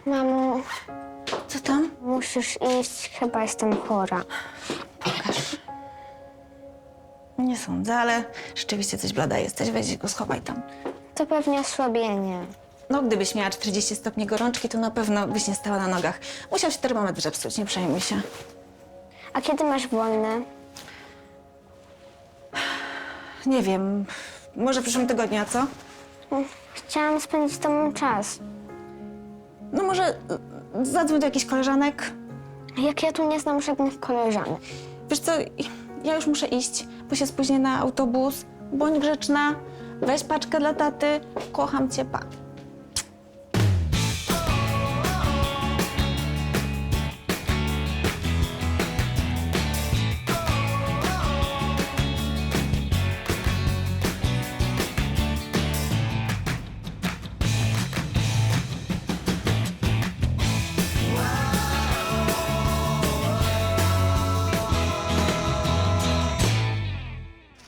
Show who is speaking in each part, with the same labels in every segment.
Speaker 1: Mamo,
Speaker 2: Co tam?
Speaker 1: musisz iść, chyba jestem chora.
Speaker 2: Pokaż. Nie sądzę, ale rzeczywiście coś blada jesteś. Weź go, schowaj tam.
Speaker 1: To pewnie osłabienie.
Speaker 2: No, gdybyś miała 40 stopni gorączki, to na pewno byś nie stała na nogach. Musiał się termometr zepsuć, nie przejmuj się.
Speaker 1: A kiedy masz wolne?
Speaker 2: Nie wiem, może w przyszłym tygodniu, a co?
Speaker 1: Chciałam spędzić z tobą czas.
Speaker 2: No może zadzwoń do jakichś koleżanek.
Speaker 1: Jak ja tu nie znam żadnych koleżanek.
Speaker 2: Wiesz co, ja już muszę iść, bo się spóźnię na autobus. Bądź grzeczna, weź paczkę dla taty. Kocham cię, pa.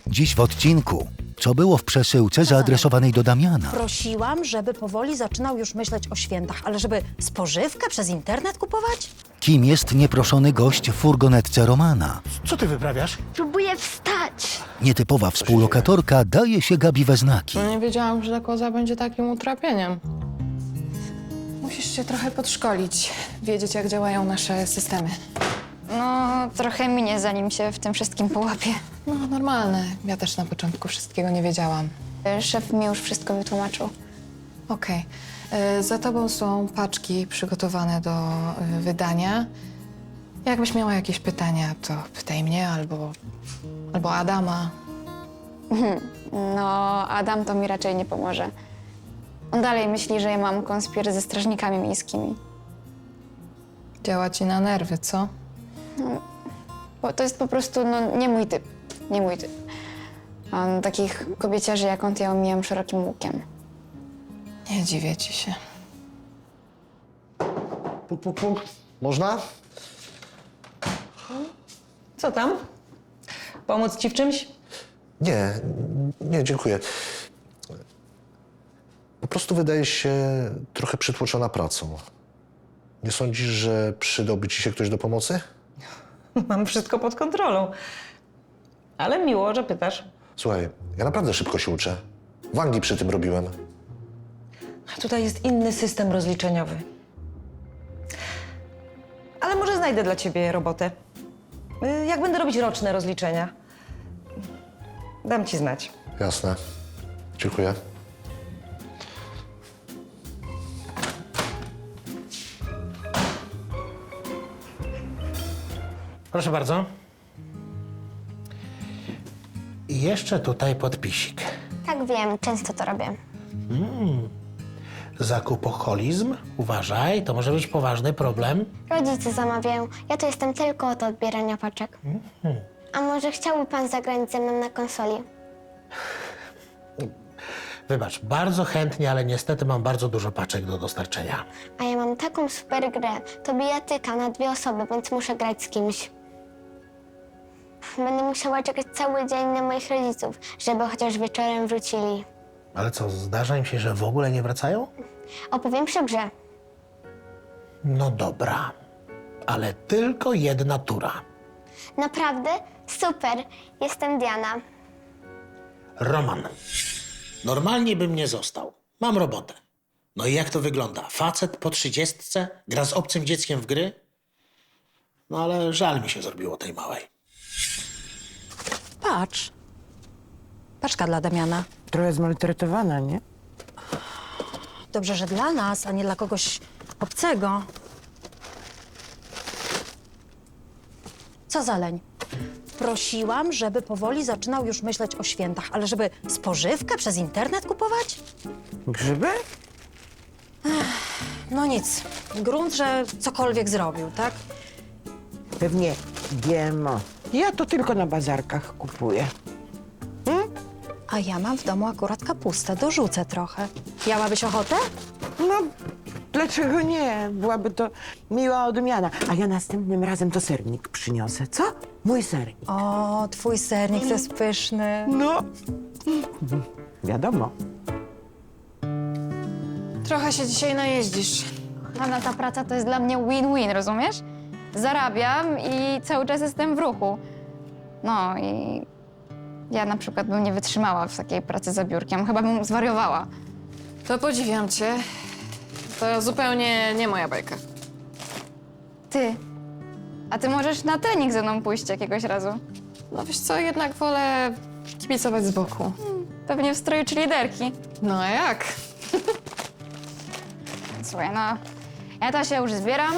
Speaker 3: Dziś w odcinku. Co było w przesyłce zaadresowanej do Damiana?
Speaker 4: Prosiłam, żeby powoli zaczynał już myśleć o świętach, ale żeby spożywkę przez internet kupować?
Speaker 3: Kim jest nieproszony gość w furgonetce Romana?
Speaker 5: Co ty wyprawiasz?
Speaker 1: Próbuję wstać.
Speaker 3: Nietypowa współlokatorka daje się Gabi we znaki.
Speaker 6: No nie wiedziałam, że ta koza będzie takim utrapieniem. Musisz się trochę podszkolić, wiedzieć, jak działają nasze systemy.
Speaker 7: No, trochę minie, zanim się w tym wszystkim połapie.
Speaker 6: No, normalne. Ja też na początku wszystkiego nie wiedziałam.
Speaker 7: Szef mi już wszystko wytłumaczył.
Speaker 6: Okej. Za tobą są paczki przygotowane do wydania. Jakbyś miała jakieś pytania, to pytaj mnie albo Adama.
Speaker 7: No, Adam to mi raczej nie pomoże. On dalej myśli, że ja mam konspir ze strażnikami miejskimi.
Speaker 6: Działa ci na nerwy, co?
Speaker 7: Bo to jest po prostu, no, nie mój typ. Nie mój typ. Takich kobieciarzy jak on, to ja omijam szerokim łukiem.
Speaker 6: Nie dziwię ci się.
Speaker 8: Puk, puk, puk. Można?
Speaker 9: Co tam? Pomóc ci w czymś?
Speaker 8: Nie, dziękuję. Po prostu wydajesz się trochę przytłoczona pracą. Nie sądzisz, że przydałby ci się ktoś do pomocy?
Speaker 9: Mam wszystko pod kontrolą. Ale miło, że pytasz.
Speaker 8: Słuchaj, ja naprawdę szybko się uczę. W Anglii przy tym robiłem.
Speaker 9: A tutaj jest inny system rozliczeniowy. Ale może znajdę dla ciebie robotę. Jak będę robić roczne rozliczenia. Dam ci znać.
Speaker 8: Jasne. Dziękuję.
Speaker 5: Proszę bardzo. I jeszcze tutaj podpisik.
Speaker 1: Tak wiem, często to robię.
Speaker 5: Zakupoholizm? Uważaj, to może być poważny problem.
Speaker 1: Rodzice zamawiają. Ja tu jestem tylko od odbierania paczek. A może chciałby pan zagrać ze mną na konsoli?
Speaker 5: Wybacz, bardzo chętnie, ale niestety mam bardzo dużo paczek do dostarczenia.
Speaker 1: A ja mam taką super grę. To bijatyka na 2 osoby, więc muszę grać z kimś. Będę musiała czekać cały dzień na moich rodziców, żeby chociaż wieczorem wrócili.
Speaker 5: Ale co, zdarza im się, że w ogóle nie wracają?
Speaker 1: Opowiem przy grze.
Speaker 5: No dobra, ale tylko jedna tura.
Speaker 1: Naprawdę? Super. Jestem Diana.
Speaker 5: Roman. Normalnie bym nie został. Mam robotę. No i jak to wygląda? Facet po 30 gra z obcym dzieckiem w gry? No ale żal mi się zrobiło tej małej.
Speaker 4: Patrz. Paczka dla Damiana.
Speaker 10: Trochę zmaltretowana, nie?
Speaker 4: Dobrze, że dla nas, a nie dla kogoś obcego. Co za leń. Prosiłam, żeby powoli zaczynał już myśleć o świętach, ale żeby spożywkę przez internet kupować?
Speaker 10: Grzyby?
Speaker 4: No nic. Grunt, że cokolwiek zrobił, tak?
Speaker 10: Pewnie GMO. Ja to tylko na bazarkach kupuję.
Speaker 4: A ja mam w domu akurat kapustę. Dorzucę trochę. Miałabyś ochotę?
Speaker 10: No, dlaczego nie? Byłaby to miła odmiana. A ja następnym razem to sernik przyniosę, co? Mój sernik.
Speaker 4: O, twój sernik to jest pyszny.
Speaker 10: No, wiadomo.
Speaker 6: Trochę się dzisiaj najeździsz.
Speaker 7: Hanna, ta praca to jest dla mnie win-win, rozumiesz? Zarabiam i cały czas jestem w ruchu. No i ja na przykład bym nie wytrzymała w takiej pracy za biurkiem. Chyba bym zwariowała.
Speaker 6: To podziwiam cię. To zupełnie nie moja bajka.
Speaker 7: A ty możesz na trening ze mną pójść jakiegoś razu.
Speaker 6: No wiesz co, jednak wolę kibicować z boku.
Speaker 7: Pewnie w stroju czy liderki.
Speaker 6: No a jak?
Speaker 7: Słuchaj, no, ja to się już zbieram,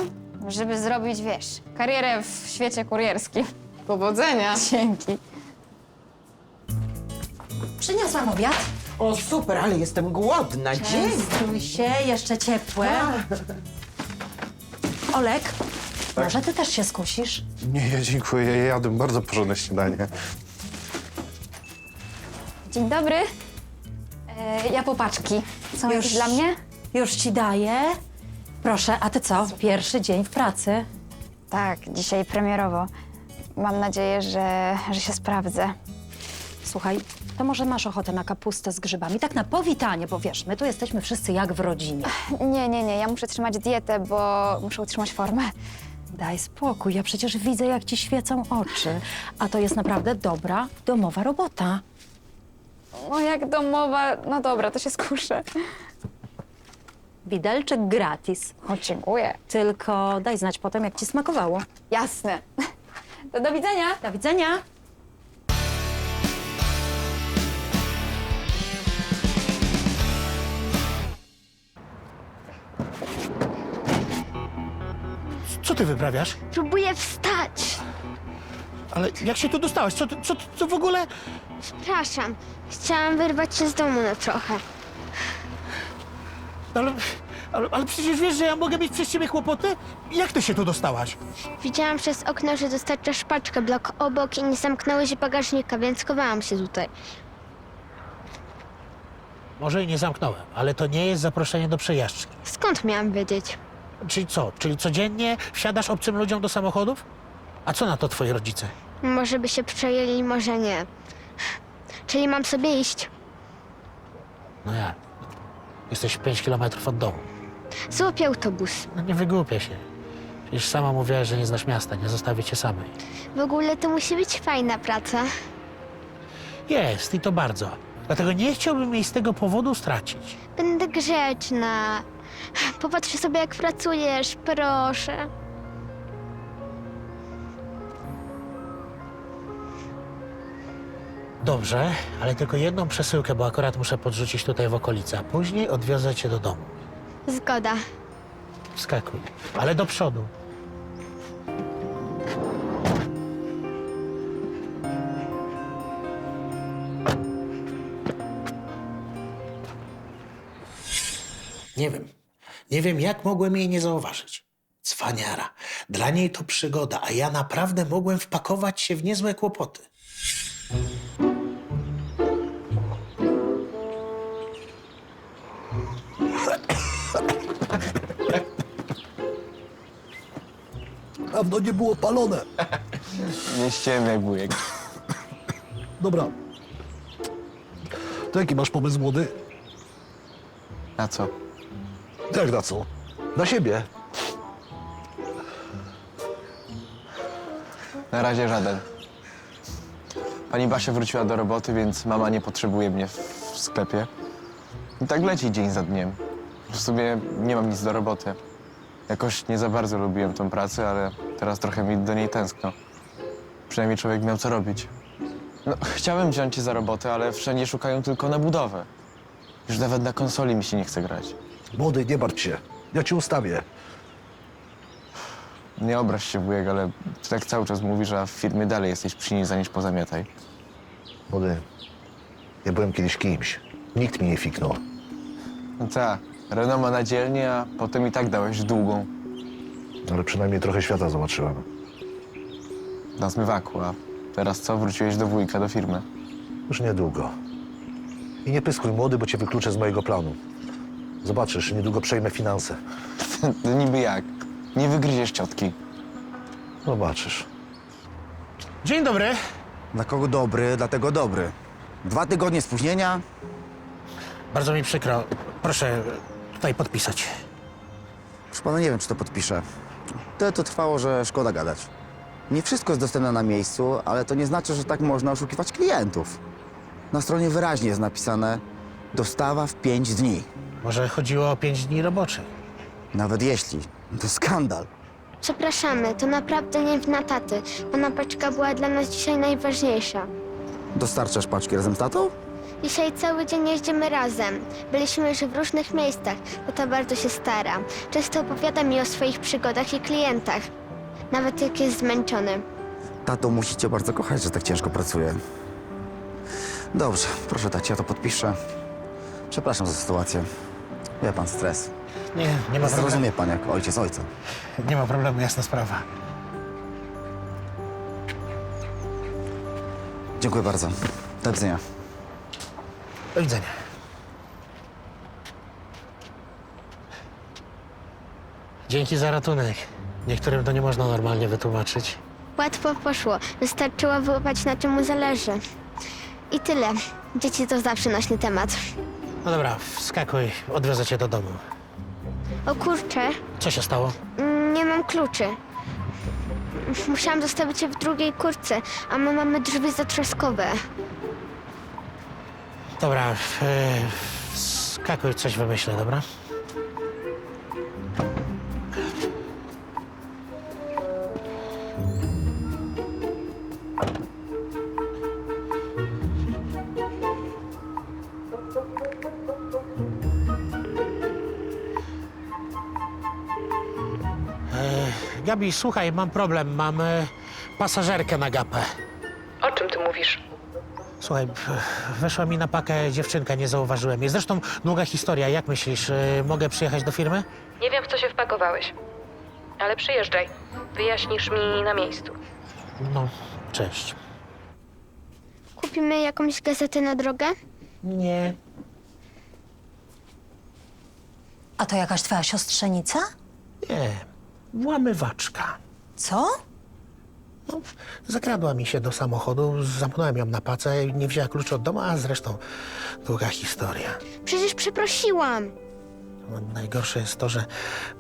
Speaker 7: żeby zrobić, wiesz, karierę w świecie kurierskim.
Speaker 6: Powodzenia.
Speaker 7: Dzięki.
Speaker 4: Przyniosłam obiad.
Speaker 10: O, super, ale jestem głodna. Dzień.
Speaker 4: Stój się, jeszcze ciepłe. Olek, może ty też się skusisz?
Speaker 8: Nie, dziękuję. Ja jadłem bardzo porządne śniadanie.
Speaker 7: Dzień dobry. Ja po paczki. Są jakieś dla mnie?
Speaker 4: Już ci daję. Proszę, a ty co? Pierwszy dzień w pracy.
Speaker 7: Tak, dzisiaj premierowo. Mam nadzieję, że się sprawdzę.
Speaker 4: Słuchaj, to może masz ochotę na kapustę z grzybami? Tak na powitanie, bo wiesz, my tu jesteśmy wszyscy jak w rodzinie.
Speaker 7: Nie, ja muszę trzymać dietę, bo muszę utrzymać formę.
Speaker 4: Daj spokój, ja przecież widzę, jak ci świecą oczy. A to jest naprawdę dobra, domowa robota.
Speaker 7: No jak domowa, no dobra, to się skuszę.
Speaker 4: Widelczyk gratis.
Speaker 7: O, dziękuję.
Speaker 4: Tylko daj znać potem, jak ci smakowało.
Speaker 7: Jasne. To do widzenia.
Speaker 4: Do widzenia.
Speaker 5: Co ty wyprawiasz?
Speaker 1: Próbuję wstać.
Speaker 5: Ale jak się tu dostałaś? Co w ogóle?
Speaker 1: Przepraszam. Chciałam wyrwać się z domu na trochę.
Speaker 5: Ale przecież wiesz, że ja mogę mieć przez ciebie kłopoty? Jak ty się tu dostałaś?
Speaker 1: Widziałam przez okno, że dostarczasz paczkę blok obok i nie zamknąłeś bagażnika, więc chowałam się tutaj.
Speaker 5: Może i nie zamknąłem, ale to nie jest zaproszenie do przejażdżki.
Speaker 1: Skąd miałam wiedzieć?
Speaker 5: Czyli co? Czyli codziennie wsiadasz obcym ludziom do samochodów? A co na to twoi rodzice?
Speaker 1: Może by się przejęli, może nie. Czyli mam sobie iść.
Speaker 5: No jak? Jesteś 5 kilometrów od domu.
Speaker 1: Złapię autobus.
Speaker 5: No nie wygłupię się. Przecież sama mówiłaś, że nie znasz miasta, nie zostawię cię samej.
Speaker 1: W ogóle to musi być fajna praca.
Speaker 5: Jest i to bardzo. Dlatego nie chciałbym jej z tego powodu stracić.
Speaker 1: Będę grzeczna. Popatrz sobie, jak pracujesz, proszę.
Speaker 5: Dobrze, ale tylko jedną przesyłkę, bo akurat muszę podrzucić tutaj w okolicy, a później odwiozę cię do domu.
Speaker 1: Zgoda.
Speaker 5: Wskakuj, ale do przodu. Nie wiem, jak mogłem jej nie zauważyć. Cwaniara. Dla niej to przygoda, a ja naprawdę mogłem wpakować się w niezłe kłopoty.
Speaker 8: Dawno nie było palone.
Speaker 11: Nie ściemniaj, wujek.
Speaker 8: Dobra. To jaki masz pomysł, młody?
Speaker 11: Na co?
Speaker 8: Jak na co? Na siebie.
Speaker 11: Na razie żaden. Pani Basia wróciła do roboty, więc mama nie potrzebuje mnie w sklepie. I tak leci dzień za dniem. W sumie nie mam nic do roboty. Jakoś nie za bardzo lubiłem tą pracę, ale teraz trochę mi do niej tęskno. Przynajmniej człowiek miał co robić. No, chciałem wziąć cię za robotę, ale wszędzie szukają tylko na budowę. Już nawet na konsoli mi się nie chce grać.
Speaker 8: Młody, nie martw się. Ja cię ustawię.
Speaker 11: Nie obraź się, wujek, ale ty tak cały czas mówisz, a w firmie dalej jesteś przy niej, niż pozamiataj.
Speaker 8: Młody, ja byłem kiedyś kimś. Nikt mi nie fiknął.
Speaker 11: No tak, renoma na dzielnie, a potem i tak dałeś długą
Speaker 8: Ale przynajmniej trochę świata zobaczyłem.
Speaker 11: na zmywaku, a teraz co? Wróciłeś do wujka, do firmy.
Speaker 8: Już niedługo. I nie pyskuj, młody, bo cię wykluczę z mojego planu. Zobaczysz, niedługo przejmę finanse.
Speaker 11: To niby jak? Nie wygryziesz ciotki.
Speaker 8: Zobaczysz.
Speaker 5: Dzień dobry.
Speaker 12: Dla kogo dobry, dlatego dobry. 2 tygodnie spóźnienia?
Speaker 5: Bardzo mi przykro. Proszę tutaj podpisać.
Speaker 12: Proszę pana, nie wiem, czy to podpiszę. Tyle to trwało, że szkoda gadać. Nie wszystko jest dostępne na miejscu, ale to nie znaczy, że tak można oszukiwać klientów. Na stronie wyraźnie jest napisane dostawa w 5 dni.
Speaker 5: Może chodziło o 5 dni roboczych.
Speaker 12: Nawet jeśli. To skandal.
Speaker 1: Przepraszamy, to naprawdę nie wina taty. Ona paczka była dla nas dzisiaj najważniejsza.
Speaker 12: Dostarczasz paczki razem z tatą?
Speaker 1: Dzisiaj cały dzień jeździmy razem. Byliśmy już w różnych miejscach. Tata bardzo się stara. Często opowiada mi o swoich przygodach i klientach. Nawet jak jest zmęczony.
Speaker 12: Tato musi cię bardzo kochać, że tak ciężko pracuje. Dobrze, proszę tacie, ja to podpiszę. Przepraszam za sytuację. Wie pan, stres.
Speaker 5: Nie ma problemu.
Speaker 12: Zrozumie pan jak ojciec ojca.
Speaker 5: Nie ma problemu, jasna sprawa.
Speaker 12: Dziękuję bardzo. Do widzenia.
Speaker 5: Do widzenia. Dzięki za ratunek. Niektórym to nie można normalnie wytłumaczyć.
Speaker 1: Łatwo poszło. Wystarczyło wyłapać, na czym mu zależy. I tyle. Dzieci to zawsze nośny temat.
Speaker 5: No dobra, wskakuj, odwiozę cię do domu.
Speaker 1: O kurczę,
Speaker 5: Co się stało?
Speaker 1: nie mam kluczy. Musiałam zostawić je w drugiej kurtce, a my mamy drzwi zatrzaskowe.
Speaker 5: Dobra, wskakuj, coś wymyślę, dobra? Gabi, słuchaj, mam problem. Mam pasażerkę na gapę.
Speaker 13: O czym ty mówisz?
Speaker 5: Słuchaj, weszła mi na pakę dziewczynka, nie zauważyłem jej. Zresztą długa historia. Jak myślisz, mogę przyjechać do firmy?
Speaker 13: Nie wiem, w co się wpakowałeś. Ale przyjeżdżaj. Wyjaśnisz mi na miejscu.
Speaker 5: No, cześć.
Speaker 1: Kupimy jakąś gazetę na drogę?
Speaker 5: Nie.
Speaker 4: A to jakaś twoja siostrzenica?
Speaker 5: Nie, włamywaczka.
Speaker 4: Co?
Speaker 5: No, zakradła mi się do samochodu, zamknąłem ją na pacę, nie wzięła kluczy od domu, a zresztą długa historia.
Speaker 1: Przecież przeprosiłam.
Speaker 5: No, najgorsze jest to, że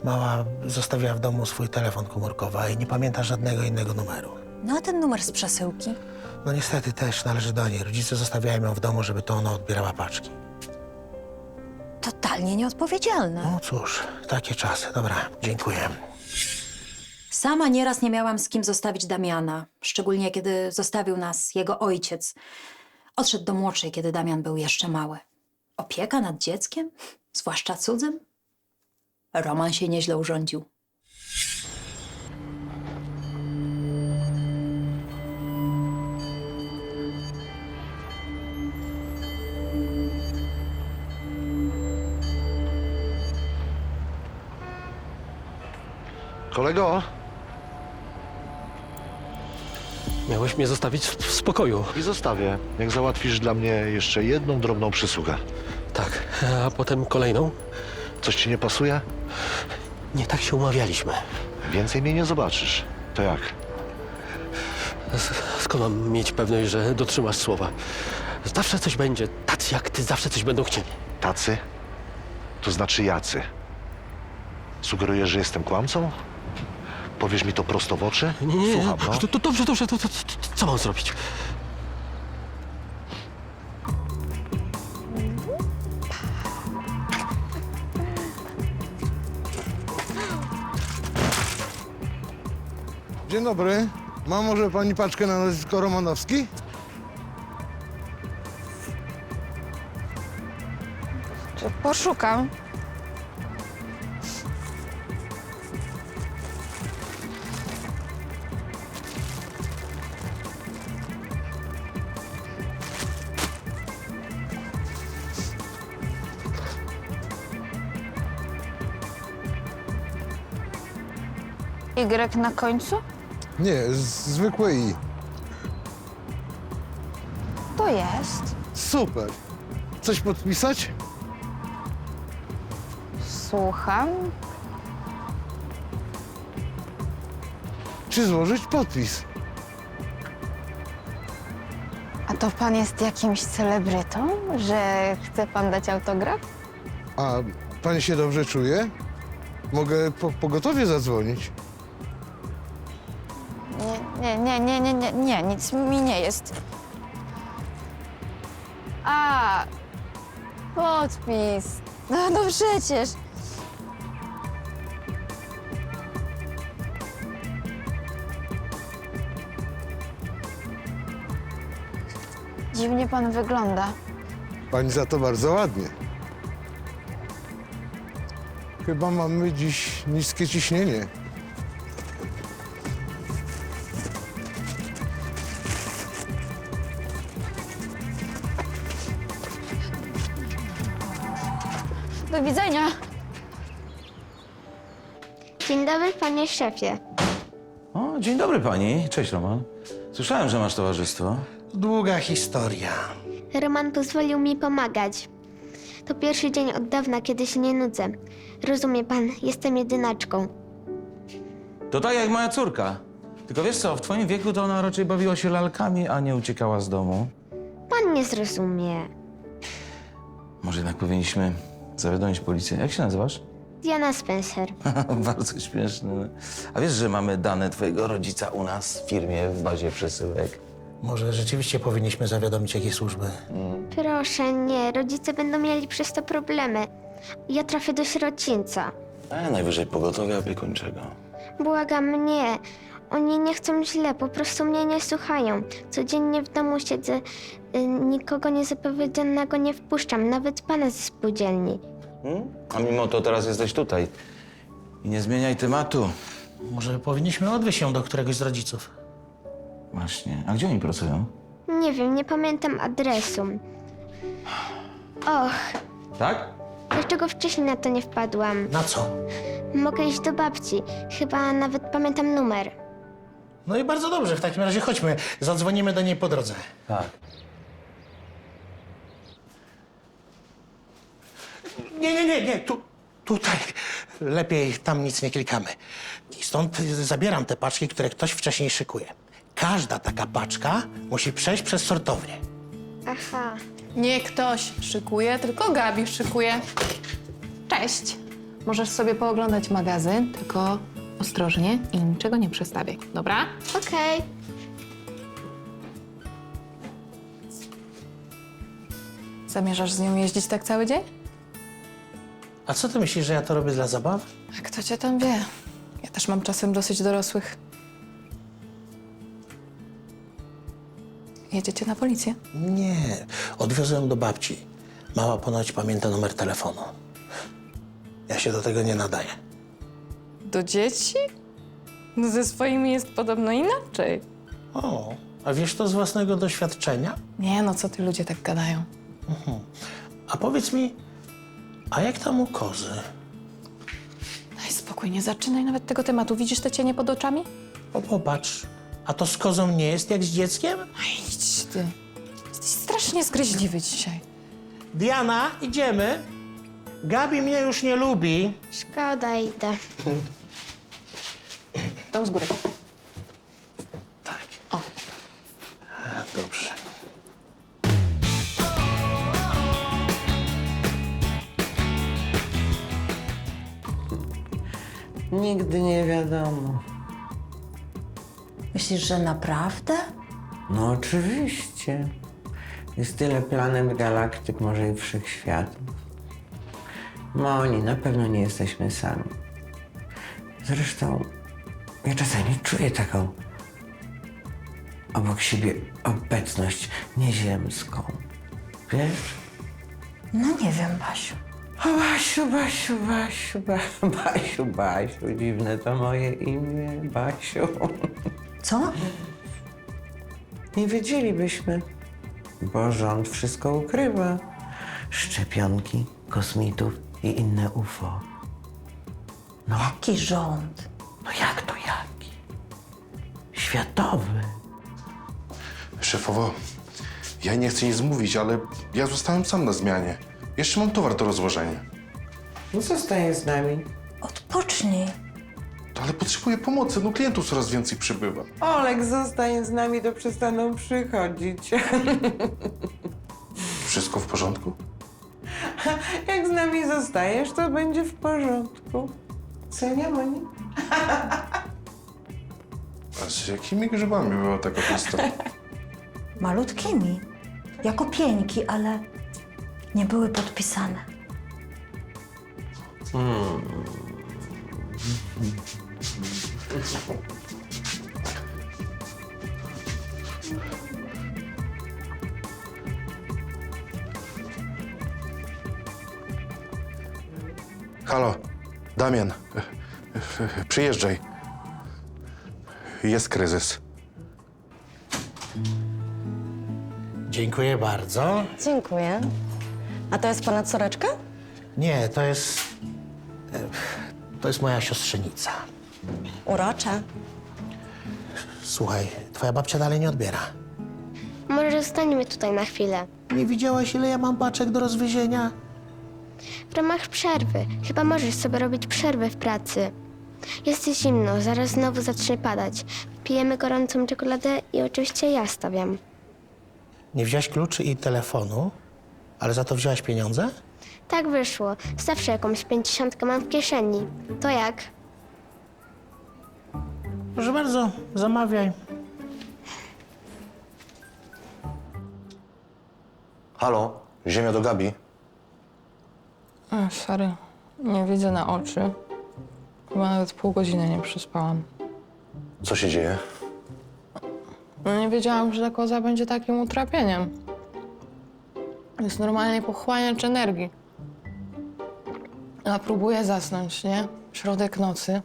Speaker 5: mała zostawiła w domu swój telefon komórkowy i nie pamięta żadnego innego numeru.
Speaker 4: No a ten numer z przesyłki?
Speaker 5: No niestety też należy do niej. Rodzice zostawiają ją w domu, żeby to ona odbierała paczki.
Speaker 4: Totalnie nieodpowiedzialne.
Speaker 5: No cóż, takie czasy. Dobra, dziękuję.
Speaker 4: Sama nieraz nie miałam z kim zostawić Damiana, szczególnie kiedy zostawił nas jego ojciec. Odszedł do młodszej, kiedy Damian był jeszcze mały. Opieka nad dzieckiem, zwłaszcza cudzym? Roman się nieźle urządził.
Speaker 8: Kolego,
Speaker 14: Miałeś mnie zostawić w spokoju.
Speaker 8: i zostawię, jak załatwisz dla mnie jeszcze jedną drobną przysługę.
Speaker 14: Tak, a potem kolejną?
Speaker 8: Coś ci nie pasuje?
Speaker 14: Nie tak się umawialiśmy.
Speaker 8: Więcej mnie nie zobaczysz. To jak?
Speaker 14: Skąd mam mieć pewność, że dotrzymasz słowa? Zawsze coś będzie. Tacy jak ty zawsze coś będą chcieli.
Speaker 8: Tacy? To znaczy jacy? Sugerujesz, że jestem kłamcą? Powiesz mi to prosto w oczy?
Speaker 14: Nie.
Speaker 8: Słucham, no.
Speaker 14: Dobrze, to co mam zrobić?
Speaker 15: Dzień dobry. Ma może pani paczkę na nazwisko Romanowski?
Speaker 7: Poszukam. Y na końcu?
Speaker 15: Nie, zwykłe I.
Speaker 7: To jest.
Speaker 15: Super. Coś podpisać?
Speaker 7: Słucham.
Speaker 15: Czy złożyć podpis?
Speaker 7: A to pan jest jakimś celebrytą, że chce pan dać autograf?
Speaker 15: A pani się dobrze czuje? Mogę po pogotowie zadzwonić.
Speaker 7: Nie, nic mi nie jest. A, podpis. No przecież. Dziwnie pan wygląda.
Speaker 15: Pani za to bardzo ładnie. Chyba mamy dziś niskie ciśnienie.
Speaker 7: Do widzenia.
Speaker 1: Dzień dobry, panie szefie.
Speaker 16: O, dzień dobry pani. Cześć, Roman. Słyszałem, że masz towarzystwo.
Speaker 5: Długa historia.
Speaker 1: Roman pozwolił mi pomagać. To pierwszy dzień od dawna, kiedy się nie nudzę. Rozumie pan, jestem jedynaczką.
Speaker 16: To tak jak moja córka. Tylko wiesz co, w twoim wieku to ona raczej bawiła się lalkami, a nie uciekała z domu.
Speaker 1: Pan nie zrozumie.
Speaker 16: Może jednak powinniśmy zawiadomić policję. Jak się nazywasz?
Speaker 1: Diana Spencer.
Speaker 16: Bardzo śmieszne. A wiesz, że mamy dane twojego rodzica u nas w firmie, w bazie przesyłek?
Speaker 5: Może rzeczywiście powinniśmy zawiadomić jakieś służby.
Speaker 1: Proszę, nie. Rodzice będą mieli przez to problemy. Ja trafię do sierocińca.
Speaker 16: Najwyżej pogotowie opiekuńczego.
Speaker 1: Błagam, nie. Oni nie chcą źle, po prostu mnie nie słuchają. Codziennie w domu siedzę, nikogo niezapowiedzianego nie wpuszczam, nawet pana ze spółdzielni.
Speaker 16: A mimo to teraz jesteś tutaj. I nie zmieniaj tematu.
Speaker 5: Może powinniśmy odwieźć ją do któregoś z rodziców.
Speaker 16: Właśnie. A gdzie oni pracują?
Speaker 1: Nie wiem, nie pamiętam adresu. Och,
Speaker 16: Tak?
Speaker 1: dlaczego wcześniej na to nie wpadłam?
Speaker 5: Na co?
Speaker 1: Mogę iść do babci. Chyba nawet pamiętam numer.
Speaker 5: No i bardzo dobrze, w takim razie chodźmy. Zadzwonimy do niej po drodze.
Speaker 16: Tak.
Speaker 5: Nie. Tutaj. Lepiej tam nic nie klikamy. I stąd zabieram te paczki, które ktoś wcześniej szykuje. Każda taka paczka musi przejść przez sortownię.
Speaker 1: Aha.
Speaker 6: Nie ktoś szykuje, tylko Gabi szykuje. Cześć. Możesz sobie pooglądać magazyn, tylko ostrożnie i niczego nie przestawiaj, dobra?
Speaker 1: Okej.
Speaker 6: Zamierzasz z nią jeździć tak cały dzień?
Speaker 5: A co ty myślisz, że ja to robię dla zabawy?
Speaker 6: A kto cię tam wie? Ja też mam czasem dosyć dorosłych. Jedziecie na policję?
Speaker 5: Nie. Odwiozłem ją do babci. Mała ponoć pamięta numer telefonu. Ja się do tego nie nadaję.
Speaker 6: Do dzieci? No ze swoimi jest podobno inaczej.
Speaker 5: O, a wiesz to z własnego doświadczenia?
Speaker 6: Nie no, co ty ludzie tak gadają?
Speaker 5: A powiedz mi, a jak tam u kozy?
Speaker 6: Daj spokój, nie zaczynaj nawet tego tematu. Widzisz te cienie pod oczami?
Speaker 5: O, popatrz. A to z kozą nie jest jak z dzieckiem?
Speaker 6: Aj, idź ty. Jesteś strasznie zgryźliwy dzisiaj.
Speaker 5: Diana, idziemy. Gabi mnie już nie lubi.
Speaker 1: Szkoda, idę.
Speaker 6: Dał z góry.
Speaker 5: Tak.
Speaker 6: O.
Speaker 5: Dobrze.
Speaker 10: Nigdy nie wiadomo.
Speaker 4: Myślisz, że naprawdę?
Speaker 10: No oczywiście. Jest tyle planet, galaktyk, może i wszechświatów. Moni, na pewno nie jesteśmy sami. Zresztą ja czasami czuję taką obok siebie obecność nieziemską. Wiesz?
Speaker 4: No nie wiem, Basiu.
Speaker 10: O, Basiu, dziwne to moje imię, Basiu.
Speaker 4: Co?
Speaker 10: Nie wiedzielibyśmy, bo rząd wszystko ukrywa. Szczepionki, kosmitów i inne UFO. No,
Speaker 4: Jaki rząd?
Speaker 10: no jak to jaki? Światowy.
Speaker 17: Szefowo, ja nie chcę nic mówić, ale ja zostałem sam na zmianie. Jeszcze mam towar do rozłożenia.
Speaker 10: No zostaje z nami.
Speaker 4: Odpocznij.
Speaker 17: Ale potrzebuję pomocy, no klientów coraz więcej przybywa.
Speaker 10: Olek zostaje z nami, to przestaną przychodzić.
Speaker 17: Wszystko w porządku?
Speaker 10: Jak z nami zostajesz, to będzie w porządku. Co nie, Moni?
Speaker 17: A z jakimi grzybami była ta kapista?
Speaker 18: Malutkimi, jako pieńki, ale nie były podpisane.
Speaker 17: Halo, Damian, przyjeżdżaj. Jest kryzys.
Speaker 5: Dziękuję bardzo.
Speaker 9: Dziękuję. A to jest pana córeczka?
Speaker 5: Nie, to jest... To jest moja siostrzenica.
Speaker 9: Urocza.
Speaker 5: Słuchaj, twoja babcia dalej nie odbiera.
Speaker 1: Może zostaniemy tutaj na chwilę.
Speaker 5: Nie widziałaś, ile ja mam paczek do rozwiezienia?
Speaker 1: W ramach przerwy. Chyba możesz sobie robić przerwę w pracy. Jest zimno, zaraz znowu zacznie padać. Pijemy gorącą czekoladę i oczywiście ja stawiam.
Speaker 5: Nie wziąłeś kluczy i telefonu, ale za to wziąłaś pieniądze?
Speaker 1: Tak wyszło. Zawsze jakąś 50 mam w kieszeni. To jak?
Speaker 5: Proszę bardzo, zamawiaj.
Speaker 8: Halo, ziemia do Gabi.
Speaker 6: Sorry, nie widzę na oczy. Chyba nawet pół godziny nie przespałam.
Speaker 8: Co się dzieje?
Speaker 6: No nie wiedziałam, że ta koza będzie takim utrapieniem. Jest normalnie pochłaniacz energii. A próbuję zasnąć, nie? Środek nocy.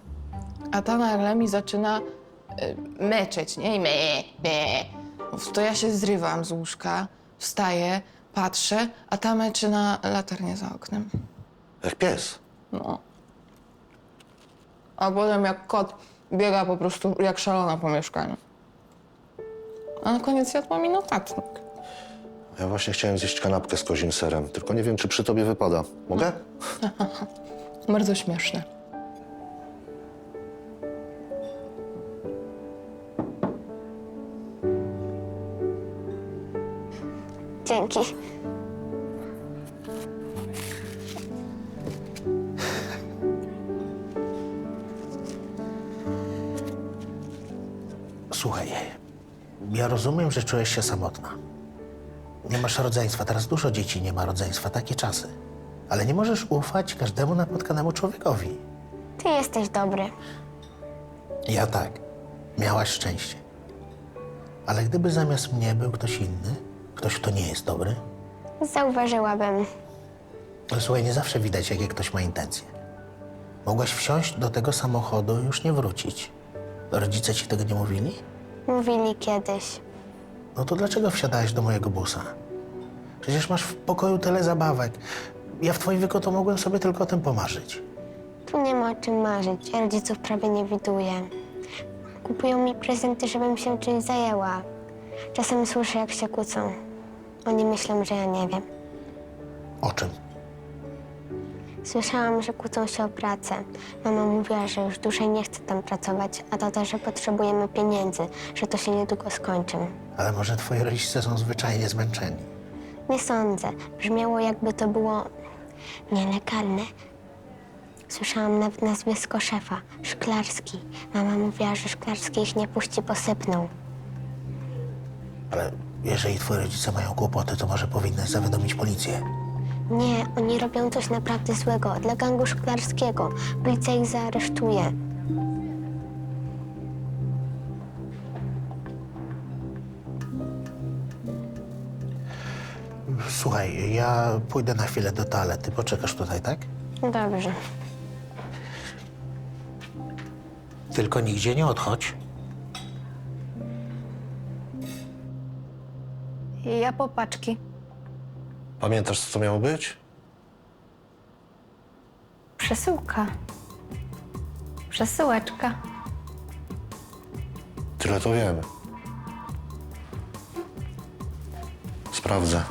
Speaker 6: A ta nagle mi zaczyna meczeć, nie? I me. To ja się zrywam z łóżka, wstaję, patrzę, a ta meczy na latarnię za oknem.
Speaker 8: Jak pies.
Speaker 6: No. A potem jak kot biega po prostu jak szalona po mieszkaniu. A na koniec jadła mi notatnik.
Speaker 8: Ja właśnie chciałem zjeść kanapkę z kozim serem, tylko nie wiem, czy przy tobie wypada. Mogę?
Speaker 6: Bardzo śmieszne.
Speaker 1: Dzięki.
Speaker 5: Słuchaj, ja rozumiem, że czujesz się samotna. Nie masz rodzeństwa, teraz dużo dzieci nie ma rodzeństwa, takie czasy. Ale nie możesz ufać każdemu napotkanemu człowiekowi.
Speaker 1: Ty jesteś dobry.
Speaker 5: Ja tak. Miałaś szczęście. Ale gdyby zamiast mnie był ktoś inny, ktoś, kto nie jest dobry,
Speaker 1: Zauważyłabym.
Speaker 5: to słuchaj, nie zawsze widać, jakie ktoś ma intencje. Mogłaś wsiąść do tego samochodu i już nie wrócić. Rodzice ci tego nie mówili?
Speaker 1: Mówili kiedyś.
Speaker 5: No to dlaczego wsiadałeś do mojego busa? Przecież masz w pokoju tyle zabawek. Ja w twoim wieku to mogłem sobie tylko o tym pomarzyć.
Speaker 1: Tu nie ma o czym marzyć. Ja rodziców prawie nie widuję. Kupują mi prezenty, żebym się czymś zajęła. Czasem słyszę, jak się kłócą. Oni myślą, że ja nie wiem.
Speaker 5: O czym?
Speaker 1: Słyszałam, że kłócą się o pracę. Mama mówiła, że już dłużej nie chce tam pracować, a tata, że potrzebujemy pieniędzy, że to się niedługo skończy.
Speaker 5: Ale może twoi rodzice są zwyczajnie zmęczeni.
Speaker 1: Nie sądzę. Brzmiało, jakby to było nielegalne. Słyszałam nawet nazwisko szefa. Szklarski. Mama mówiła, że Szklarski ich nie puści, bo sypną.
Speaker 5: Ale jeżeli twoi rodzice mają kłopoty, to może powinnaś zawiadomić policję.
Speaker 1: Nie, oni robią coś naprawdę złego. Dla gangu Szklarskiego. Policja ich zaaresztuje.
Speaker 5: Słuchaj, ja pójdę na chwilę do toalety. Poczekasz tutaj, tak?
Speaker 1: Dobrze.
Speaker 5: Tylko nigdzie nie odchodź.
Speaker 18: Ja po paczki.
Speaker 8: Pamiętasz, co to miało być?
Speaker 18: Przesyłka. Przesyłeczka.
Speaker 8: Tyle to wiemy. Sprawdzę.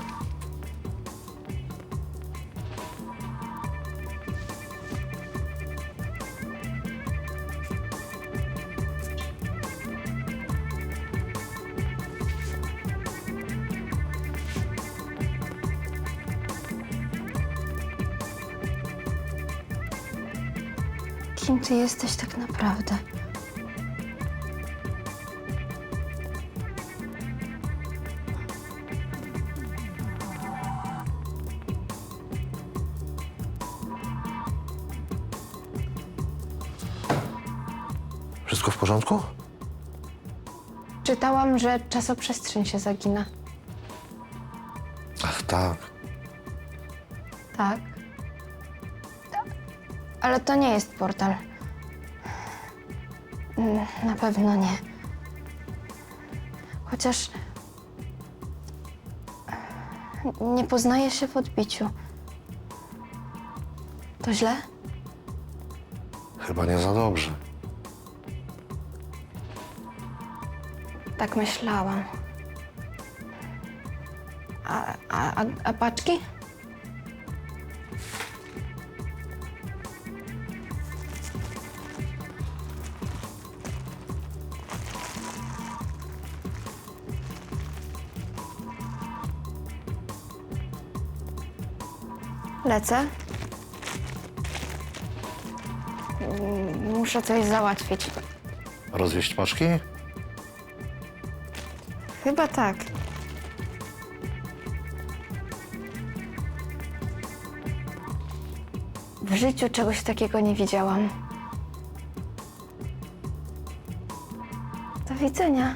Speaker 18: Kim ty jesteś tak naprawdę?
Speaker 8: Wszystko w porządku?
Speaker 6: Czytałam, że czasoprzestrzeń się zagina.
Speaker 8: Ach, tak.
Speaker 18: Tak. Ale to nie jest portal. Na pewno nie. Chociaż nie poznaję się w odbiciu. To źle?
Speaker 8: Chyba nie za dobrze.
Speaker 18: Tak myślałam. A paczki? Lecę. Muszę coś załatwić.
Speaker 8: Rozwieźć paczki?
Speaker 18: Chyba tak. W życiu czegoś takiego nie widziałam. Do widzenia.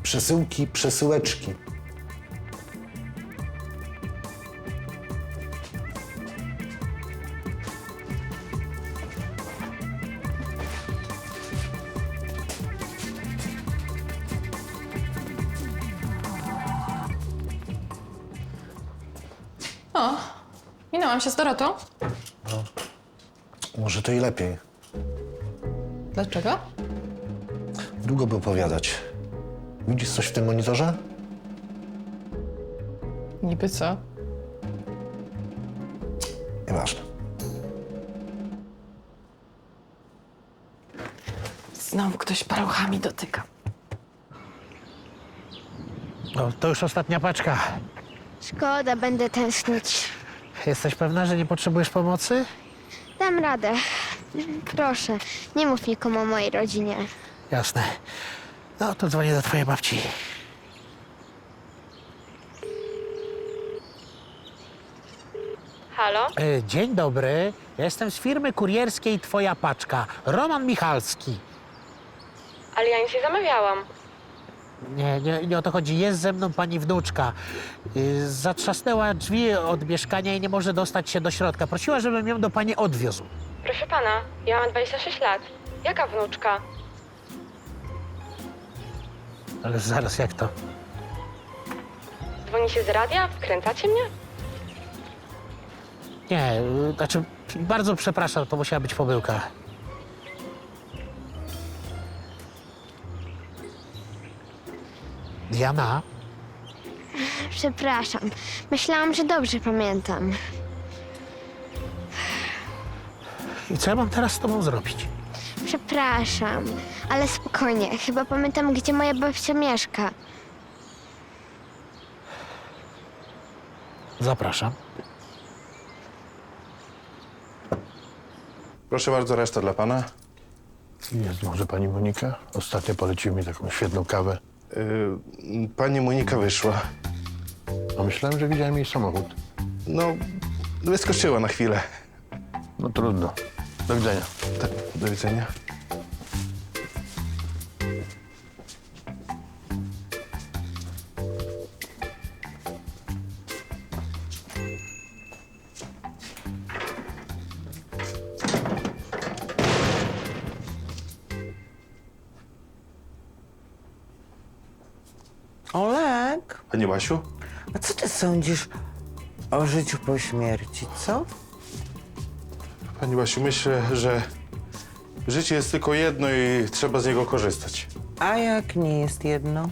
Speaker 8: Przesyłki, przesyłeczki.
Speaker 6: O, minęłam się z Dorotą.
Speaker 8: Może to i lepiej.
Speaker 6: Dlaczego?
Speaker 8: Długo by opowiadać. Widzisz coś w tym monitorze?
Speaker 6: Niby co?
Speaker 8: Nieważne.
Speaker 6: Znowu ktoś paluchami dotyka.
Speaker 5: No, to już ostatnia paczka.
Speaker 1: Szkoda, będę tęsknić.
Speaker 5: Jesteś pewna, że nie potrzebujesz pomocy?
Speaker 1: Dam radę. Proszę, nie mów nikomu o mojej rodzinie.
Speaker 5: Jasne. No, to dzwonię do twojej babci.
Speaker 13: Halo?
Speaker 5: Dzień dobry. Ja jestem z firmy kurierskiej Twoja Paczka. Roman Michalski.
Speaker 13: Ale ja nic nie zamawiałam.
Speaker 5: Nie o to chodzi. Jest ze mną pani wnuczka. Zatrzasnęła drzwi od mieszkania i nie może dostać się do środka. Prosiła, żebym ją do pani odwiózł.
Speaker 13: Proszę pana, ja mam 26 lat. Jaka wnuczka?
Speaker 5: Ale zaraz, jak to?
Speaker 13: Dzwoni się z radia? Wkręcacie mnie?
Speaker 5: Nie, znaczy, bardzo przepraszam, to musiała być pomyłka. Diana?
Speaker 1: Przepraszam. Myślałam, że dobrze pamiętam.
Speaker 5: I co ja mam teraz z tobą zrobić?
Speaker 1: Przepraszam, ale spokojnie. Chyba pamiętam, gdzie moja babcia mieszka.
Speaker 5: Zapraszam.
Speaker 17: Proszę bardzo, reszta dla pana.
Speaker 15: Jest może pani Monika? Ostatnio polecił mi taką świetną kawę.
Speaker 17: Pani Monika wyszła.
Speaker 15: A myślałem, że widziałem jej samochód.
Speaker 17: No, wyskoczyła na chwilę.
Speaker 15: No trudno. Do widzenia.
Speaker 17: Tak, do widzenia.
Speaker 10: Olek,
Speaker 17: Pani Basiu?
Speaker 10: a co ty sądzisz o życiu po śmierci, co?
Speaker 17: Pani Basiu, myślę, że życie jest tylko jedno i trzeba z niego korzystać.
Speaker 10: A jak nie jest jedno?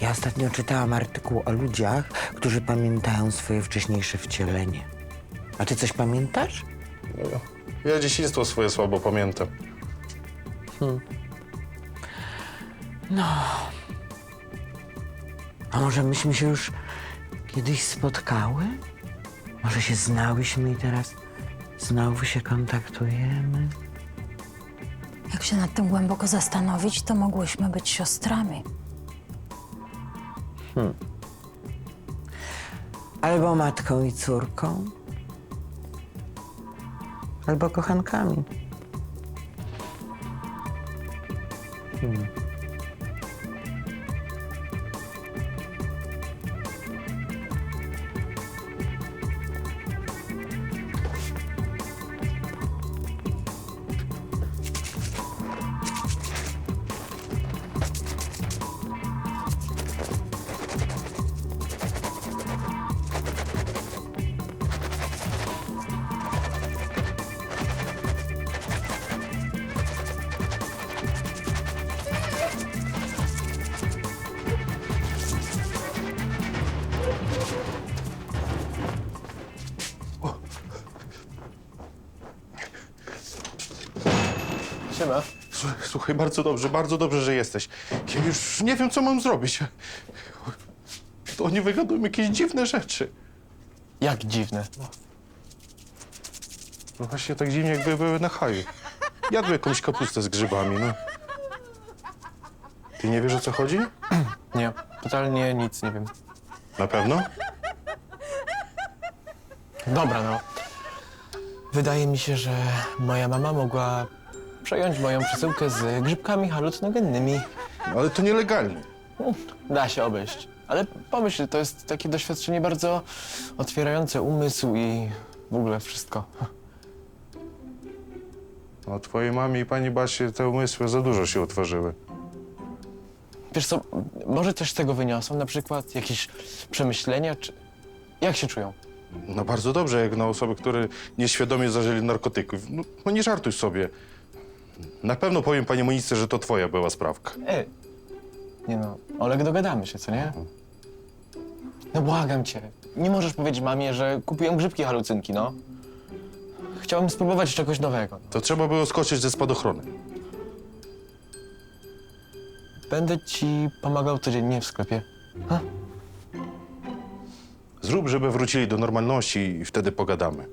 Speaker 10: Ja ostatnio czytałam artykuł o ludziach, którzy pamiętają swoje wcześniejsze wcielenie. A ty coś pamiętasz?
Speaker 17: Ja dzieciństwo swoje słabo pamiętam.
Speaker 10: No. A może myśmy się już kiedyś spotkały? Może się znałyśmy i teraz znowu się kontaktujemy?
Speaker 4: Jak się nad tym głęboko zastanowić, to mogłyśmy być siostrami.
Speaker 10: Albo matką i córką, albo kochankami.
Speaker 11: Siema.
Speaker 17: Słuchaj, bardzo dobrze, że jesteś. Ja już nie wiem, co mam zrobić. To oni wygadują jakieś dziwne rzeczy.
Speaker 11: Jak dziwne.
Speaker 17: No właśnie tak dziwnie, jakby były na haju. Jadły jakąś kapustę z grzybami, no. Ty nie wiesz, o co chodzi?
Speaker 11: Nie, totalnie nic nie wiem.
Speaker 17: Na pewno?
Speaker 11: Dobra, no. Wydaje mi się, że moja mama mogła przejąć moją przesyłkę z grzybkami halucynogennymi.
Speaker 17: Ale to nielegalnie.
Speaker 11: Da się obejść. Ale pomyśl, to jest takie doświadczenie bardzo otwierające umysł i w ogóle wszystko.
Speaker 17: No, twojej mamie i pani Basie te umysły za dużo się otworzyły.
Speaker 11: Wiesz co, może coś z tego wyniosą? Na przykład jakieś przemyślenia, czy... Jak się czują?
Speaker 17: No bardzo dobrze, jak na osoby, które nieświadomie zażyli narkotyków. No nie żartuj sobie. Na pewno powiem pani Monice, że to twoja była sprawka.
Speaker 11: Nie no, Olek, dogadamy się, co nie? No błagam cię, nie możesz powiedzieć mamie, że kupiłem grzybki halucynki, no. Chciałem spróbować czegoś nowego.
Speaker 17: To trzeba było skoczyć ze spadochronu.
Speaker 11: Będę ci pomagał codziennie w sklepie.
Speaker 17: Zrób, żeby wrócili do normalności i wtedy pogadamy.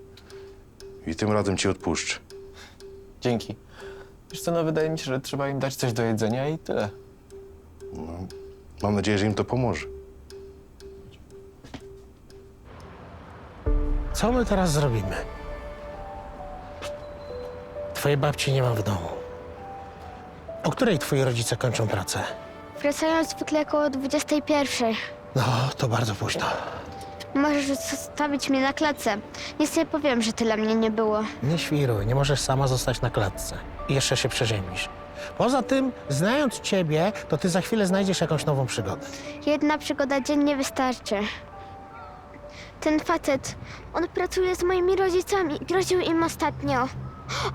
Speaker 17: I tym razem ci odpuszczę.
Speaker 11: Dzięki. Wiesz co, no wydaje mi się, że trzeba im dać coś do jedzenia i tyle.
Speaker 17: No, mam nadzieję, że im to pomoże.
Speaker 5: Co my teraz zrobimy? Twojej babci nie ma w domu. O której twoi rodzice kończą pracę?
Speaker 1: Wracają zwykle około 21.
Speaker 5: No, to bardzo późno.
Speaker 1: Możesz zostawić mnie na klatce. Nic nie powiem, że tyle mnie nie było.
Speaker 5: Nie świruj, nie możesz sama zostać na klatce. I jeszcze się przeziębisz. Poza tym, znając ciebie, to ty za chwilę znajdziesz jakąś nową przygodę.
Speaker 1: Jedna przygoda dziennie wystarczy. Ten facet, on pracuje z moimi rodzicami. Groził im ostatnio.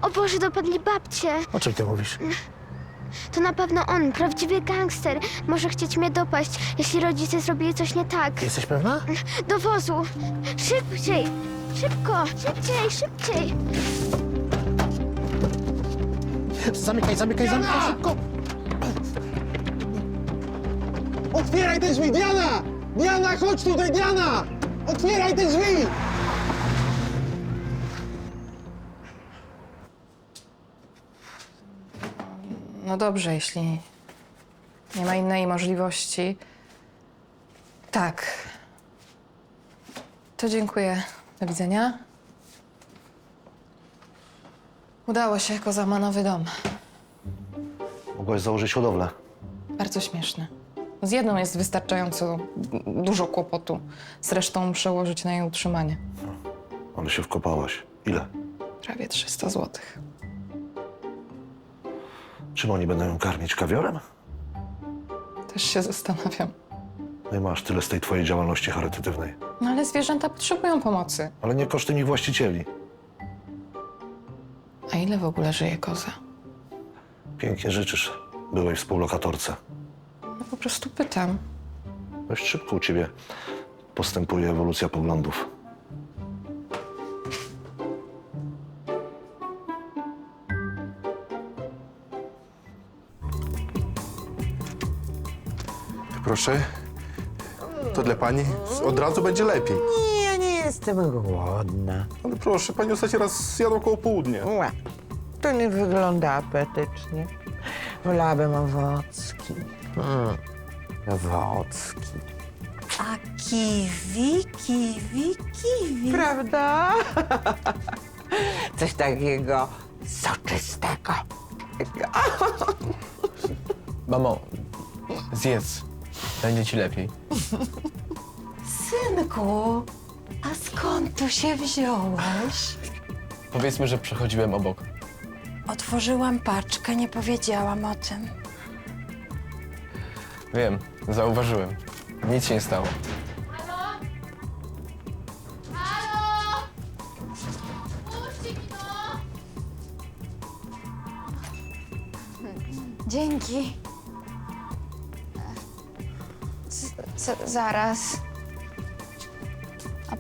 Speaker 1: O Boże, dopadli babcię.
Speaker 5: O czym ty mówisz?
Speaker 1: To na pewno on, prawdziwy gangster. Może chcieć mnie dopaść, jeśli rodzice zrobili coś nie tak.
Speaker 5: Jesteś pewna?
Speaker 1: Do wozu! Szybciej! Szybko! Szybciej!
Speaker 5: Zamykaj, szybko!
Speaker 19: Otwieraj te drzwi, Diana! Diana, chodź tutaj, Diana! Otwieraj te drzwi!
Speaker 6: No dobrze, jeśli nie ma innej możliwości. Tak. To dziękuję. Do widzenia. Udało się, Koza ma nowy dom.
Speaker 8: Mogłaś założyć hodowlę.
Speaker 6: Bardzo śmieszne. Z jedną jest wystarczająco dużo kłopotu. Z resztą przełożyć na jej utrzymanie.
Speaker 8: Ale się wkopałaś. Ile?
Speaker 6: Prawie 300 złotych.
Speaker 8: Czym oni będą ją karmić? Kawiorem?
Speaker 6: Też się zastanawiam.
Speaker 8: No i masz tyle z tej twojej działalności charytatywnej.
Speaker 6: No ale zwierzęta potrzebują pomocy.
Speaker 8: Ale nie kosztem ich właścicieli.
Speaker 6: A ile w ogóle żyje Koza?
Speaker 8: Pięknie życzysz byłej współlokatorce.
Speaker 6: No po prostu pytam.
Speaker 8: Dość szybko u ciebie postępuje ewolucja poglądów.
Speaker 17: Proszę. To dla pani od razu będzie lepiej.
Speaker 10: Nie, ja nie jestem głodna.
Speaker 17: Ale proszę, pani ostatni raz zjadła koło południa.
Speaker 10: Ła, to nie wygląda apetycznie. Wolałabym owocki. Owocki.
Speaker 4: A kiwi.
Speaker 10: Prawda? Coś takiego soczystego.
Speaker 11: Mamo, zjedz. Będzie ci lepiej.
Speaker 4: Synku, a skąd tu się wziąłeś?
Speaker 11: Powiedzmy, że przechodziłem obok.
Speaker 4: Otworzyłam paczkę, nie powiedziałam o tym.
Speaker 11: Wiem, zauważyłem. Nic się nie stało.
Speaker 7: Dzięki. Zaraz. A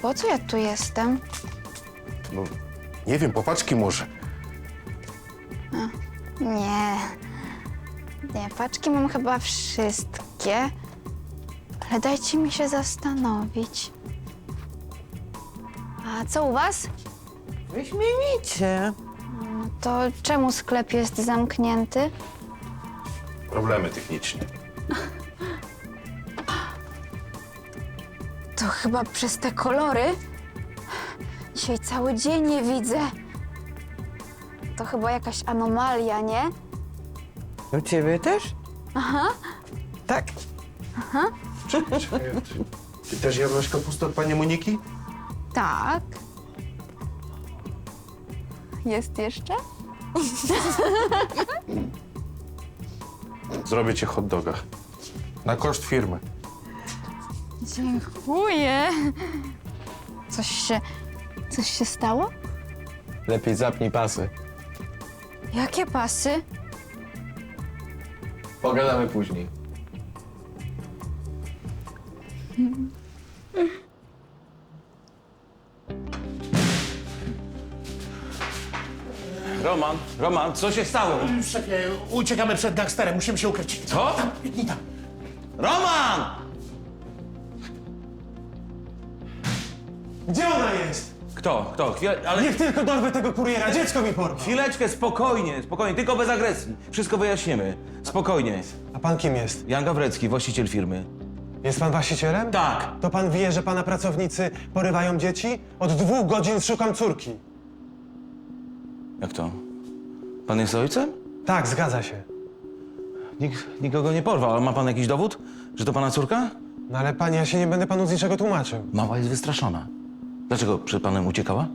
Speaker 7: po co ja tu jestem?
Speaker 17: No, nie wiem, popaczki może.
Speaker 7: Nie. Nie, paczki mam chyba wszystkie. Ale dajcie mi się zastanowić. A co u was?
Speaker 10: Wyśmienicie.
Speaker 7: No to czemu sklep jest zamknięty?
Speaker 17: Problemy techniczne.
Speaker 7: To chyba przez te kolory. Dzisiaj cały dzień nie widzę. To chyba jakaś anomalia, nie?
Speaker 10: U ciebie też?
Speaker 7: Aha.
Speaker 10: Tak.
Speaker 7: Aha.
Speaker 17: Ty też jadłaś kapustę od pani Moniki?
Speaker 7: Tak. Jest jeszcze?
Speaker 17: Zrobię ci hot doga. Na koszt firmy.
Speaker 7: Dziękuję. Coś się stało?
Speaker 11: Lepiej zapnij pasy.
Speaker 7: Jakie pasy?
Speaker 11: Pogadamy później.
Speaker 16: Roman, co się stało?
Speaker 5: Szefie, uciekamy przed gangsterem, musimy się ukryć.
Speaker 16: Co?
Speaker 5: Biegnij tam.
Speaker 16: Roman!
Speaker 19: Gdzie ona jest?
Speaker 16: Kto? Chwilę, ale...
Speaker 19: Niech tylko dorwę tego kuriera, dziecko mi porwał.
Speaker 16: Chwileczkę, spokojnie, tylko bez agresji. Wszystko wyjaśnimy. Spokojnie.
Speaker 19: A pan kim jest?
Speaker 16: Jan Gawrecki, właściciel firmy.
Speaker 19: Jest pan właścicielem?
Speaker 16: Tak.
Speaker 19: To pan wie, że pana pracownicy porywają dzieci? Od 2 godzin szukam córki.
Speaker 16: Jak to? Pan jest ojcem?
Speaker 19: Tak, zgadza się.
Speaker 16: Nikogo nie porwał, ale ma pan jakiś dowód, że to pana córka?
Speaker 19: No ale panie, ja się nie będę panu z niczego tłumaczył.
Speaker 16: Mała jest wystraszona. Dlaczego przed panem uciekała?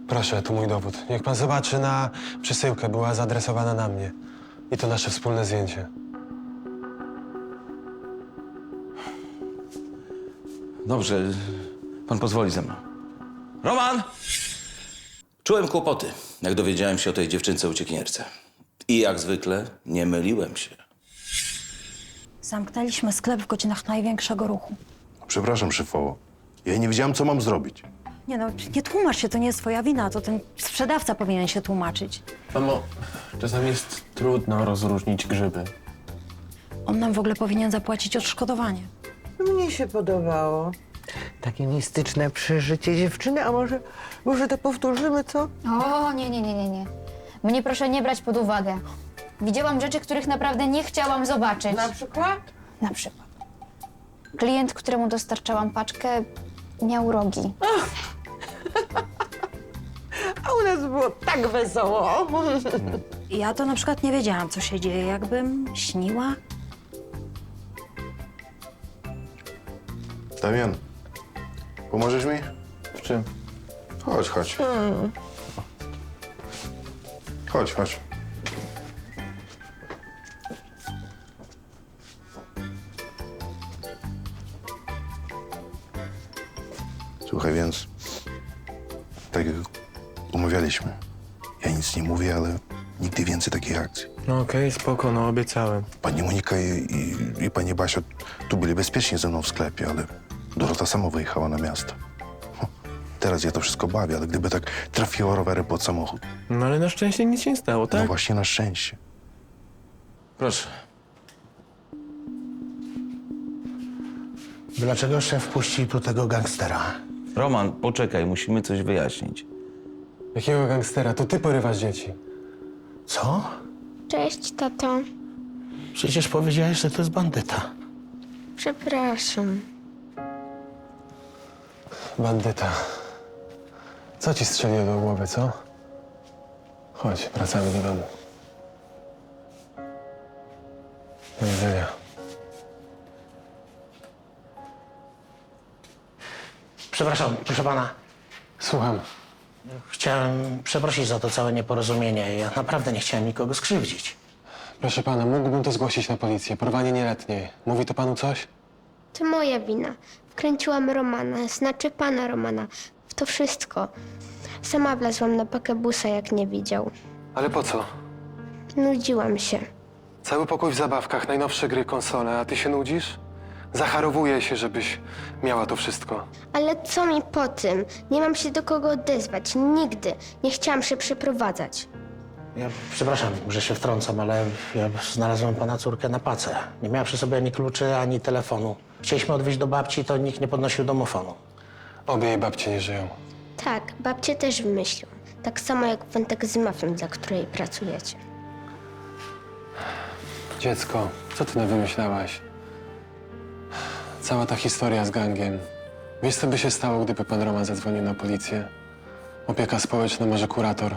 Speaker 19: Proszę, tu mój dowód. Niech pan zobaczy na przesyłkę, była zaadresowana na mnie. I to nasze wspólne zdjęcie.
Speaker 16: Dobrze, pan pozwoli ze mną. Roman! Czułem kłopoty, jak dowiedziałem się o tej dziewczynce uciekinierce. I jak zwykle nie myliłem się.
Speaker 4: Zamknęliśmy sklep w godzinach największego ruchu.
Speaker 17: Przepraszam, szefowo. Ja nie wiedziałem, co mam zrobić.
Speaker 4: Nie no, nie tłumacz się, to nie jest twoja wina, to ten sprzedawca powinien się tłumaczyć.
Speaker 11: Mamo, czasami jest trudno rozróżnić grzyby.
Speaker 4: On nam w ogóle powinien zapłacić odszkodowanie.
Speaker 10: Mnie się podobało. Takie mistyczne przeżycie dziewczyny, a może to powtórzymy, co?
Speaker 7: O, nie. Mnie proszę nie brać pod uwagę. Widziałam rzeczy, których naprawdę nie chciałam zobaczyć.
Speaker 10: Na przykład?
Speaker 7: Na przykład. Klient, któremu dostarczałam paczkę, miał rogi.
Speaker 10: A u nas było tak wesoło.
Speaker 4: Ja to na przykład nie wiedziałam, co się dzieje, jakbym śniła.
Speaker 17: Damian, pomożesz mi?
Speaker 11: W czym?
Speaker 17: Chodź. Chodź. Słuchaj, więc tak jak umawialiśmy, ja nic nie mówię, ale nigdy więcej takiej akcji.
Speaker 19: No okej, spoko, no obiecałem.
Speaker 17: Pani Monika i pani Basia tu byli bezpiecznie ze mną w sklepie, ale Dorota sama wyjechała na miasto. Teraz ja to wszystko bawię, ale gdyby tak trafiło rowery pod samochód.
Speaker 19: No ale na szczęście nic się nie stało, tak?
Speaker 17: No właśnie na szczęście.
Speaker 16: Proszę.
Speaker 5: Dlaczego szef puścił tu tego gangstera?
Speaker 16: Roman, poczekaj, musimy coś wyjaśnić.
Speaker 19: Jakiego gangstera? To ty porywasz dzieci.
Speaker 5: Co?
Speaker 1: Cześć, tato.
Speaker 5: Przecież powiedziałeś, że to jest bandyta.
Speaker 1: Przepraszam.
Speaker 19: Bandyta. Co ci strzeliło do głowy, co? Chodź, wracamy do domu. Do widzenia.
Speaker 5: Przepraszam, proszę pana.
Speaker 19: Słucham.
Speaker 5: Chciałem przeprosić za to całe nieporozumienie. Ja naprawdę nie chciałem nikogo skrzywdzić.
Speaker 19: Proszę pana, mógłbym to zgłosić na policję. Porwanie nieletniej. Mówi to panu coś?
Speaker 1: To moja wina. Wkręciłam Romana, znaczy pana Romana, w to wszystko. Sama wlazłam na pakę busa, jak nie widział.
Speaker 19: Ale po co?
Speaker 1: Nudziłam się.
Speaker 19: Cały pokój w zabawkach, najnowsze gry, konsole, a ty się nudzisz? Zacharowuję się, żebyś miała to wszystko.
Speaker 1: Ale co mi po tym? Nie mam się do kogo odezwać. Nigdy. Nie chciałam się przeprowadzać.
Speaker 5: Ja przepraszam, że się wtrącam, ale ja znalazłem pana córkę na pace. Nie miała przy sobie ani kluczy, ani telefonu. Chcieliśmy odwieźć do babci, to nikt nie podnosił domofonu.
Speaker 19: Obie jej babcie nie żyją.
Speaker 1: Tak, babcie też wymyślił. Tak samo jak wątek z mafią, dla której pracujecie.
Speaker 19: Dziecko, co ty wymyślałaś? Cała ta historia z gangiem. Wiesz, co by się stało, gdyby pan Roman zadzwonił na policję? Opieka społeczna, może kurator.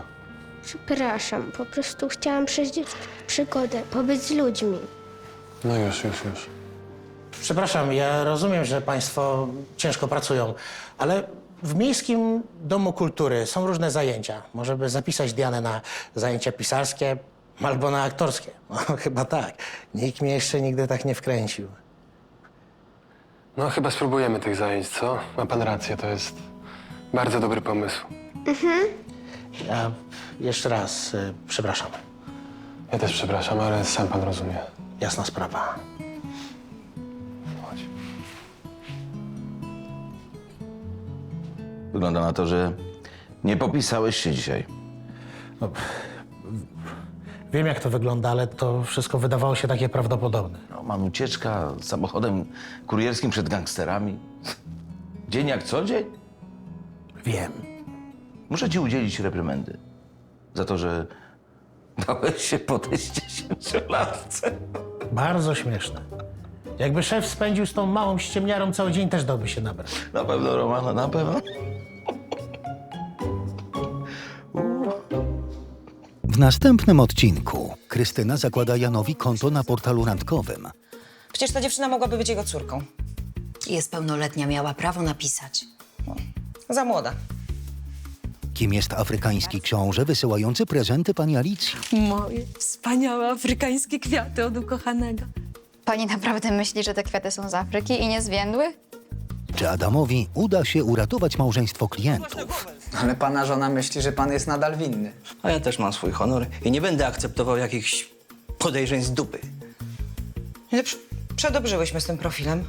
Speaker 1: Przepraszam, po prostu chciałam przeżyć przygodę, pobyć z ludźmi.
Speaker 19: No już.
Speaker 5: Przepraszam, ja rozumiem, że państwo ciężko pracują, ale w Miejskim Domu Kultury są różne zajęcia. Może by zapisać Dianę na zajęcia pisarskie albo na aktorskie. No, chyba tak. Nikt mnie jeszcze nigdy tak nie wkręcił.
Speaker 19: No chyba spróbujemy tych zajęć, co? Ma pan rację, to jest bardzo dobry pomysł.
Speaker 5: Ja jeszcze raz przepraszam.
Speaker 19: Ja też przepraszam, ale sam pan rozumie.
Speaker 5: Jasna sprawa.
Speaker 16: Wygląda na to, że nie popisałeś się dzisiaj.
Speaker 5: No, wiem, jak to wygląda, ale to wszystko wydawało się takie prawdopodobne.
Speaker 16: Mam ucieczka samochodem kurierskim przed gangsterami. Dzień jak co dzień?
Speaker 5: Wiem.
Speaker 16: Muszę ci udzielić reprymendy za to, że dałeś się podejść 10-latce.
Speaker 5: Bardzo śmieszne. Jakby szef spędził z tą małą ściemniarą cały dzień, też dałby się nabrać.
Speaker 16: Na pewno, Romana, na pewno.
Speaker 3: W następnym odcinku Krystyna zakłada Janowi konto na portalu randkowym.
Speaker 9: Przecież ta dziewczyna mogłaby być jego córką.
Speaker 4: Jest pełnoletnia, miała prawo napisać.
Speaker 9: Za młoda.
Speaker 3: Kim jest afrykański książę wysyłający prezenty pani Alicji?
Speaker 18: Moje wspaniałe afrykańskie kwiaty od ukochanego. Pani naprawdę myśli, że te kwiaty są z Afryki i nie zwiędły?
Speaker 3: Czy Adamowi uda się uratować małżeństwo klientów?
Speaker 20: Ale pana żona myśli, że pan jest nadal winny. A ja też mam swój honor i nie będę akceptował jakichś podejrzeń z dupy.
Speaker 9: Przedobrzyłyśmy z tym profilem.